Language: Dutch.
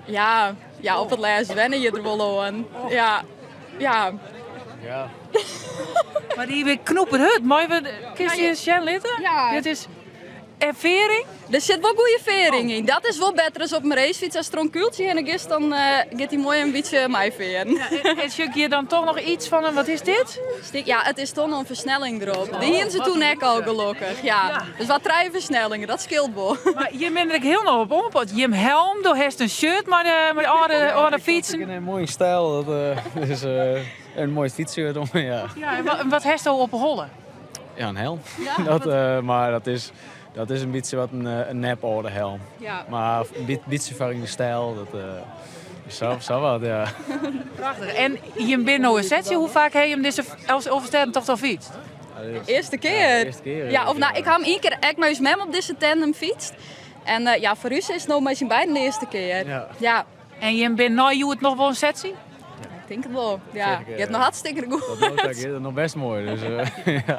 Ja, op het laatst wennen je er wel aan. Ja. Ja. Maar die weer knoepen het. Mooi, kun je Sjen litten? Ja. Dit is ervaring. Er zit wel goede vering in. Dat is wel beter als op mijn racefiets. Als er een kuiltje in is, dan gaat hij mooi een beetje mij veren. En zie je dan toch nog iets van, wat is dit? Ja, het is toch nog een versnelling erop. Die hier ze toen ook al gelukkig. Ja. Dus wat 3 versnellingen, dat scheelt wel. Maar je bent er heel nog op ompot. Je hebt helm, je hebt een shirt met de fietsen. Ik heb een mooie stijl. Dat is een mooi fietsshirt om. Ja, Ja, en wat heeft je op rollen? ja een helm. Ja, Maar dat is een beetje wat een nep-oude helm. Ja. Maar een beetje van de stijl. Dat zou wat, ja. Prachtig. En je bent nou een setje. Hoe vaak heb je hem deze oversteden toch al fietst? Eerste keer. Eerste keer. Ja, of nou, ik heb hem 1 keer echt met ons mem op deze tandem fietst. En ja, voor u is het nou met z'n beiden de eerste keer. Ja. Ja, En je bent nou het nog wel een setje? ik denk het wel. Ja, Zeker, je hebt ja. nog hartstikke goed. Dat is nog best mooi. Dus, ja.